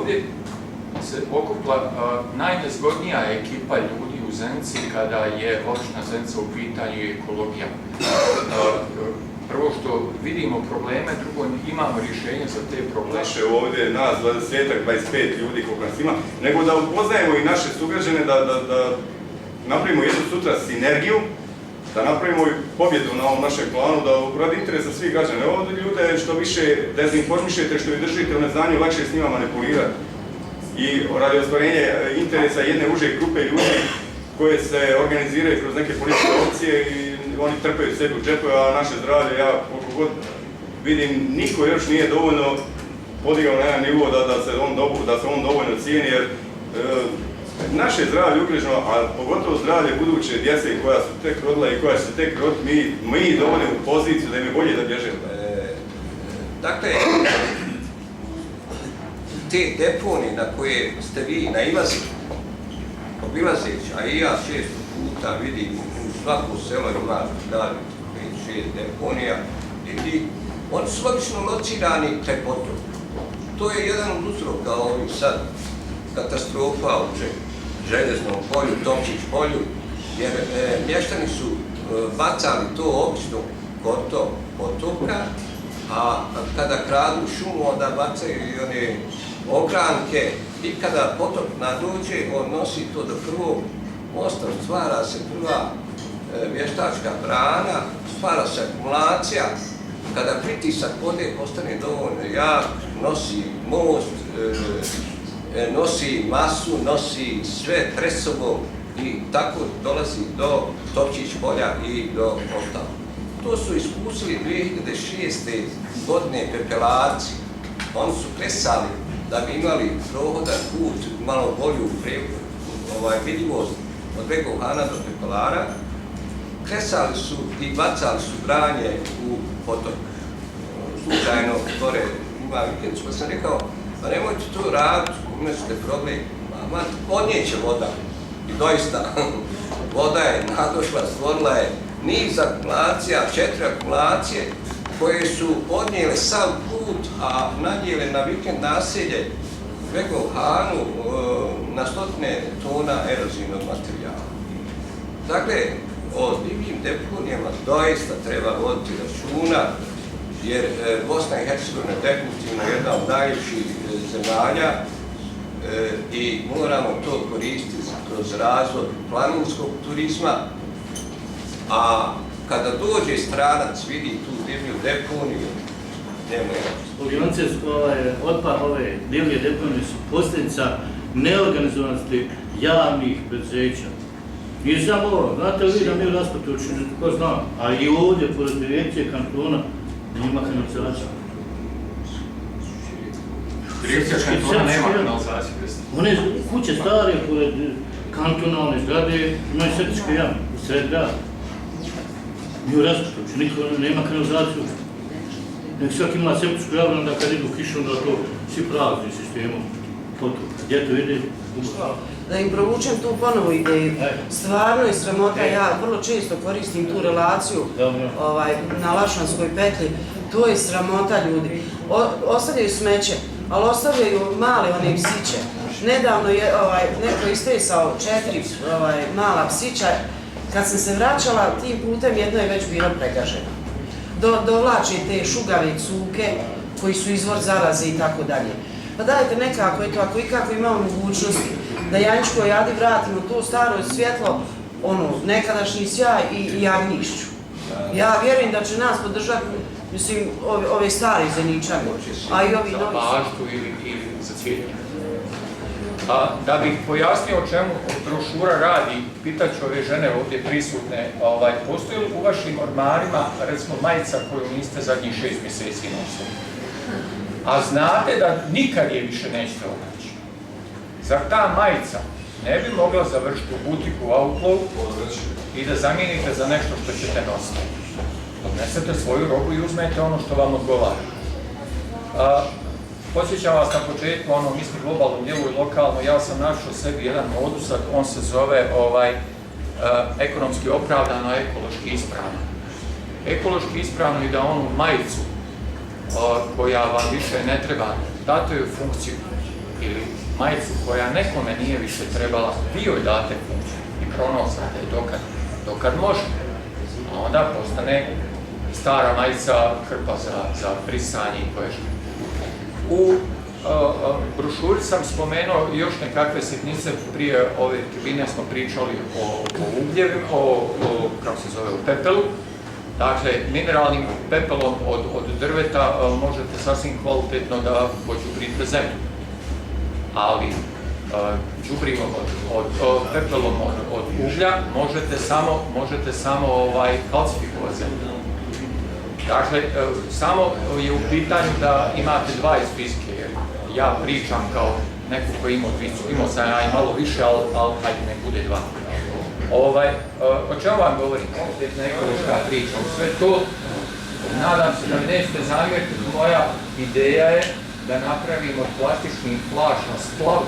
ovdje se okupla najnezgodnija ekipa ljudi u Zenici kada je opština Zenica u pitanju i ekologija. Prvo što vidimo probleme, drugo imamo rješenje za te probleme. Naše ovdje, nas 20-25 ljudi koliko nas ima, nego da upoznajemo i naše sugrađane, da napravimo jednu sutra sinergiju, da napravimo i pobjedu na ovom našem planu, da radi interesa svih građana. Ovdje ljude što više dezinformišete, što ih držite u neznanju, lakše s njima manipulirati. I radi ostvarenja interesa jedne uže grupe ljudi koje se organiziraju kroz neke političke opcije i oni trpaju sebi u džepove, a naše zdravlje, ja koliko god vidim, niko još nije dovoljno podigao na jedan nivo da se on dovoljno cijeni, jer naše zdravlje ugroženo, a pogotovo zdravlje buduće djece koja su tek rodila i koja će se tek roditi, mi dovodimo u poziciju da im je bolje da bježe. Dakle, te deponije na koje ste vi nailazili, obilazeći, a i ja često puta vidim u svako selo ima 5-6 deponija, i oni su logično locirani kraj potoka. To je jedan od uzroka ovih sad katastrofa u Željeznom polju, Tomčić polju, jer mještani su bacali to obično gotovo potoka, a kada kradu šumu, onda bacaju i one ogranke i kada potok nadođe, on nosi to do prvog mosta, stvara se prva vještačka brana, stvara se akumulacija, kada pritisak vode postane dovoljno jak, nosi most, nosi masu, nosi sve pred sobom i tako dolazi do Tomčić polja i do Ostala. To su iskusili 2006. godine pepelarci. Oni su klesali da bi imali prohodan put, malo bolju vidljivost od Begov Hana do pepelara. Klesali su i bacali su branje u potok. Slučajno, gore ima vikendicu, pa sam rekao, pa nemojte to raditi, umjećete problem, podnijeće voda. I doista, voda je nadošla, stvorila je niz akumulacija, 4 akumulacije, koje su podnijele sam put, a nadjele na vikend naselje Begov Hanu na 100 tona erozivnog materijala. Dakle, o divljim deponijama doista treba voditi računa, jer Bosna i Hercegovina je definitivno jedna od najljepših zemalja i moramo to koristiti kroz razvoj planinskog turizma, a kada dođe stranac, vidi tu divlju deponiju, nema je. Otpad ove divlje deponije su posljedica neorganizovanosti javnih preduzeća. I samo ovo, znate li da mi u Rasputoviću, ko zna, a i ovdje, pored direkcije kantona, nema kanalizacija. Direkcija kantona nema kanalizacije? One kuće stare, pored kantonalne zgrade, imaju septičke jame, u sred grada. Mi u Rasputoviću, niko nema kanalizaciju. Nek svak ima septičku jamu, onda kad idu kišu, onda to svi prazni sistemom potoka. Gdje to ide? Da im provučem tu ponovu ideju. Stvarno je sramota, ja vrlo često koristim tu relaciju na Lašanskoj petlji. To je sramota ljudi. Ostavljaju smeće, ali ostavljaju male one psiće. Nedavno je neko istresao 4 mala psića. Kad sam se vraćala tim putem, jedno je već bilo pregaženo. Dovlače te šugave cuke koji su izvor zaraze i tako dalje. Pa dajte nekako, eto, ako ikako imamo mogućnosti da Janjičkoj Jadi vratimo to staro svjetlo, nekadašnji sjaj i Jagnjišću. Ja vjerujem da će nas podržati, mislim, ove stare Zeničane, a i ovi novi. Za baštu ili za cvijetljenje. Da bih pojasnio o čemu brošura radi, pitaću ove žene ovdje prisutne, postoji li u vašim ormarima, recimo, majica koju niste zadnjih 6 mjeseci nosili? A znate da nikad je više nećete onaći. Zar ta majica ne bi mogla završiti u butiku Outlaw i da zamijenite za nešto što ćete nositi? Odnesete svoju robu i uzmete ono što vam odgovara. Podsjećam vas na početku, mi smo globalno dijelu i lokalno, ja sam našao sebi jedan modus, on se zove ekonomski opravdano, ekološki ispravno. Ekološki ispravno i da onu majicu koja vam više ne treba, date joj funkciju ili majicu koja nekome nije više trebala, vi joj date funkciju i pronosate dokad može. A onda postane stara majica krpa za brisanje i koježnje. U brošuri sam spomenuo još nekakve sitnice, prije ove tribine smo pričali o ugljevima, kako se zove, o pepelu. Dakle, mineralnim pepelom od drveta možete sasvim kvalitetno da pođubrite zemlju. Ali đubrivom pepelom od uglja možete samo kalcifikovati zemlju. Dakle, samo je u pitanju da imate dva izbiske, jer ja pričam kao neko koji imao sam ja i malo više, ali hajde ne bude dva. O čemu vam govorim? Opet ekološka priča. Sve to, nadam se da mi nećete zamjeriti, moja ideja je da napravimo plastični flaš na splav